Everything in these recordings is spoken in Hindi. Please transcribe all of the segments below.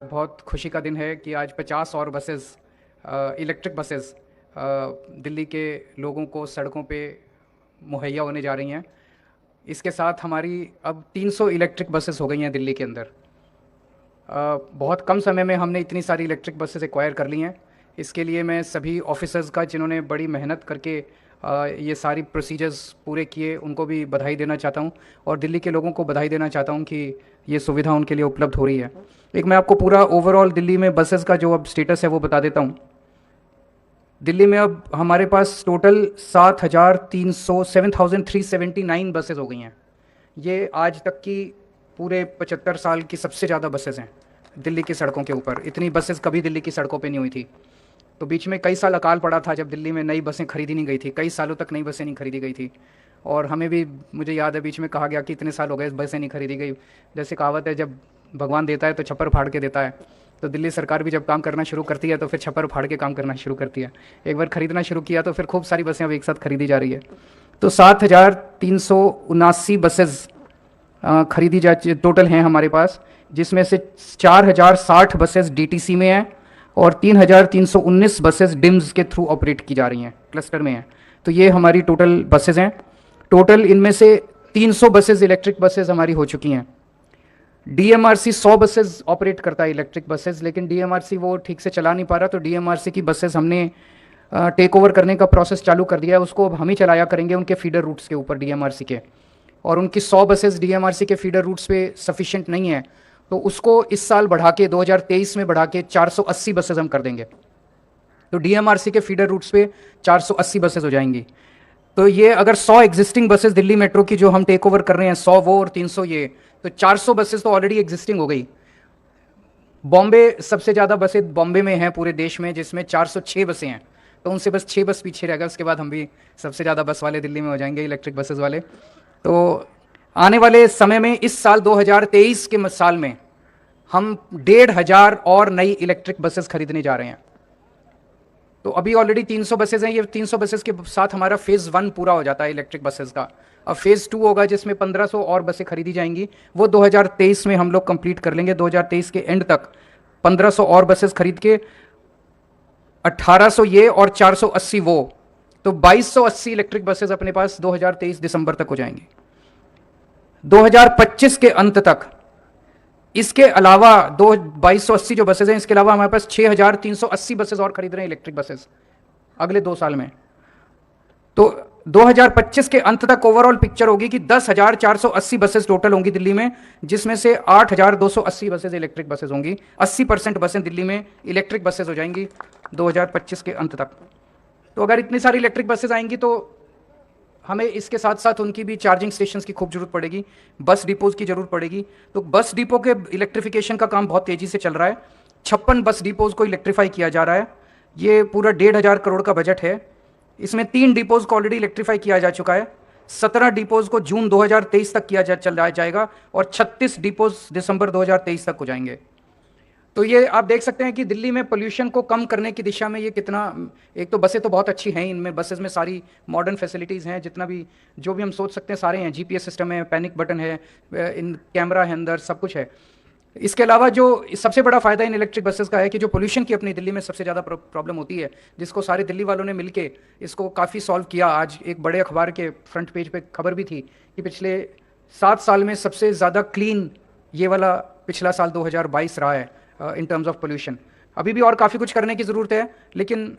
बहुत खुशी का दिन है कि आज 50 और बसेस इलेक्ट्रिक बसेस दिल्ली के लोगों को सड़कों पे मुहैया होने जा रही हैं। इसके साथ हमारी अब 300 इलेक्ट्रिक बसेस हो गई हैं दिल्ली के अंदर। बहुत कम समय में हमने इतनी सारी इलेक्ट्रिक बसेस एक्वायर कर ली हैं। इसके लिए मैं सभी ऑफिसर्स का जिन्होंने बड़ी मेहनत करके ये सारी प्रोसीजर्स पूरे किए उनको भी बधाई देना चाहता हूँ और दिल्ली के लोगों को बधाई देना चाहता हूँ कि ये सुविधा उनके लिए उपलब्ध हो रही है। एक मैं आपको पूरा ओवरऑल दिल्ली में बसेस का जो अब स्टेटस है वो बता देता हूँ। दिल्ली में अब हमारे पास टोटल 7,379 बसेस हो गई हैं। ये आज तक की पूरे 75 साल की सबसे ज़्यादा बसेस हैं दिल्ली की सड़कों के ऊपर। इतनी बसेस कभी दिल्ली की सड़कों पे नहीं हुई थी। तो बीच में कई साल अकाल पड़ा था जब दिल्ली में नई बसें खरीदी नहीं गई थी, कई सालों तक नई बसें नहीं खरीदी गई थी। और हमें भी, मुझे याद है, बीच में कहा गया कि इतने साल हो गए बसें नहीं खरीदी गई। जैसे कहावत है, जब भगवान देता है तो छप्पर फाड़ के देता है। तो दिल्ली सरकार भी जब काम करना शुरू करती है तो फिर छप्पर फाड़ के काम करना शुरू करती है। एक बार खरीदना शुरू किया तो फिर खूब सारी बसें अब एक साथ खरीदी जा रही है। तो 7,379 बसेस खरीदी जा टोटल हैं हमारे पास, जिसमें से 4,060 बसेस डीटीसी में हैं और 3,319 बसेस डिम्स के थ्रू ऑपरेट की जा रही हैं, क्लस्टर में हैं। तो ये हमारी टोटल बसेस हैं। टोटल इनमें से 300 बसेस इलेक्ट्रिक बसेस हमारी हो चुकी हैं। डीएमआरसी 100 बसेस ऑपरेट करता है इलेक्ट्रिक बसेस, लेकिन डीएमआरसी वो ठीक से चला नहीं पा रहा। तो डीएमआरसी की बसेस हमने टेक ओवर करने का प्रोसेस चालू कर दिया है। उसको अब हम ही चलाया करेंगे उनके फीडर रूट्स के ऊपर डीएमआरसी के। और उनकी 100 बसेस डीएमआरसी के फीडर रूट्स पे सफिशिएंट नहीं है, तो उसको इस साल बढ़ा के 2023 में बढ़ा के 480 बसेस हम कर देंगे। तो डीएमआरसी के फीडर रूट्स पे 480 बसेस हो जाएंगी। तो ये अगर 100 एग्जिस्टिंग बसेस दिल्ली मेट्रो की जो हम टेक ओवर कर रहे हैं, 100 वो और 300 ये, तो 400 बसेस तो ऑलरेडी एग्जिस्टिंग हो गई। बॉम्बे सबसे ज़्यादा बसें बॉम्बे में हैं पूरे देश में, जिसमें 406 बसें हैं। तो उनसे बस 6 बस पीछे रहेगा, उसके बाद हम भी सबसे ज़्यादा बस वाले दिल्ली में हो जाएंगे, इलेक्ट्रिक बसेस वाले। तो आने वाले समय में, इस साल 2023 के साल में, हम 1,500 और नई इलेक्ट्रिक बसेस खरीदने जा रहे हैं। तो अभी ऑलरेडी 300 बसेस हैं। ये 300 बसेस के साथ हमारा फेज़ 1 पूरा हो जाता है इलेक्ट्रिक बसेस का। अब फेज़ 2 होगा जिसमें 1,500 और बसें खरीदी जाएंगी। वो 2023 में हम लोग कंप्लीट कर लेंगे। 2023 के एंड तक 1,500 और बसेस खरीद के 1,800 ये और 480 वो, तो 2,280 इलेक्ट्रिक बसेस अपने पास 2023 दिसंबर तक हो जाएंगी। 2025 के अंत तक इसके अलावा 2,280 जो बसेस हैं, इसके अलावा हमारे पास 6,380 बसेस और खरीद रहे हैं इलेक्ट्रिक बसेस अगले 2 साल में। तो 2025 के अंत तक ओवरऑल पिक्चर होगी कि 10,480 बसेस टोटल होंगी दिल्ली में, जिसमें से 8,280 बसेस इलेक्ट्रिक बसेस होंगी। 80% बसें दिल्ली में इलेक्ट्रिक बसेस हो जाएंगी 2025 के अंत तक। तो अगर इतनी सारी इलेक्ट्रिक बसेस आएंगी तो हमें इसके साथ साथ उनकी भी चार्जिंग स्टेशंस की खूब जरूरत पड़ेगी, बस डिपोज की जरूरत पड़ेगी। तो बस डिपो के इलेक्ट्रिफिकेशन का काम बहुत तेजी से चल रहा है। 56 बस डिपोज को इलेक्ट्रीफाई किया जा रहा है। ये पूरा 1,500 करोड़ का बजट है। इसमें 3 डिपोज को ऑलरेडी इलेक्ट्रीफाई किया जा चुका है। 17 डिपोज को जून 2023 तक किया चल जाएगा और 36 डिपोज दिसंबर 2023 तक हो जाएंगे। तो ये आप देख सकते हैं कि दिल्ली में पोल्यूशन को कम करने की दिशा में ये कितना, एक तो बसें तो बहुत अच्छी हैं, इनमें बसेस में सारी मॉडर्न फैसिलिटीज़ हैं, जितना भी जो भी हम सोच सकते हैं सारे हैं। जीपीएस सिस्टम है, पैनिक बटन है, इन कैमरा है अंदर, सब कुछ है। इसके अलावा जो सबसे बड़ा फ़ायदा इन इलेक्ट्रिक बसेस का है कि जो पोल्यूशन की अपनी दिल्ली में सबसे ज़्यादा प्रॉब्लम होती है, जिसको सारे दिल्ली वालों ने मिलके इसको काफ़ी सॉल्व किया। आज एक बड़े अखबार के फ्रंट पेज पे खबर भी थी कि पिछले 7 साल में सबसे ज़्यादा क्लीन ये वाला पिछला साल 2022 रहा है इन टर्म्स ऑफ पोल्यूशन। अभी भी और काफ़ी कुछ करने की ज़रूरत है, लेकिन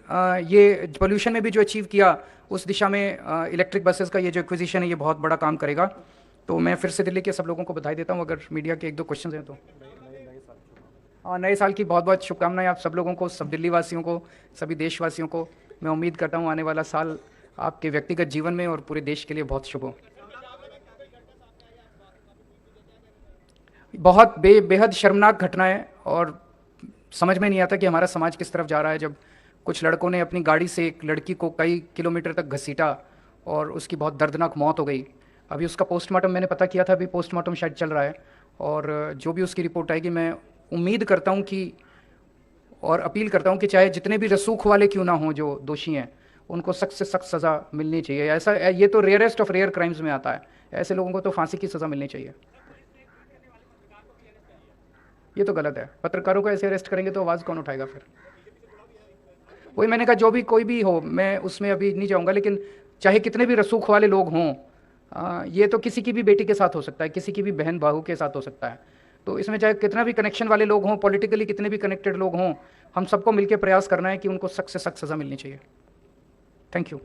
ये पोल्यूशन में भी जो अचीव किया उस दिशा में इलेक्ट्रिक बसेस का ये जो एक्विजिशन है ये बहुत बड़ा काम करेगा। तो मैं फिर से दिल्ली के सब लोगों को बधाई देता हूँ। अगर मीडिया के 1-2 क्वेश्चन हैं तो। नए साल की बहुत बहुत शुभकामनाएं आप सब लोगों को, सब दिल्ली वासियों को, सभी देशवासियों को। मैं उम्मीद करता हूँ आने वाला साल आपके व्यक्तिगत जीवन में और पूरे देश के लिए बहुत शुभ हो। बहुत बेहद शर्मनाक घटना है और समझ में नहीं आता कि हमारा समाज किस तरफ जा रहा है। जब कुछ लड़कों ने अपनी गाड़ी से एक लड़की को कई किलोमीटर तक घसीटा और उसकी बहुत दर्दनाक मौत हो गई। अभी उसका पोस्टमार्टम मैंने पता किया था, अभी पोस्टमार्टम शायद चल रहा है। और जो भी उसकी रिपोर्ट आएगी, मैं उम्मीद करता हूँ कि, और अपील करता हूँ कि चाहे जितने भी रसूख वाले क्यों ना हों जो दोषी हैं, उनको सख्त से सख्त सज़ा मिलनी चाहिए। ऐसा, ये तो रेयरेस्ट ऑफ रेयर क्राइम्स में आता है। ऐसे लोगों को तो फांसी की सज़ा मिलनी चाहिए। ये तो गलत है। पत्रकारों को ऐसे अरेस्ट करेंगे तो आवाज़ कौन उठाएगा फिर? वही मैंने कहा, जो भी कोई भी हो, मैं उसमें अभी नहीं जाऊंगा, लेकिन चाहे कितने भी रसूख वाले लोग हों, ये तो किसी की भी बेटी के साथ हो सकता है, किसी की भी बहन बहू के साथ हो सकता है। तो इसमें चाहे कितना भी कनेक्शन वाले लोग हों, पॉलिटिकली कितने भी कनेक्टेड लोग हों, हम सबको मिलकर प्रयास करना है कि उनको सख्त से सख्त सज़ा मिलनी चाहिए। Thank you.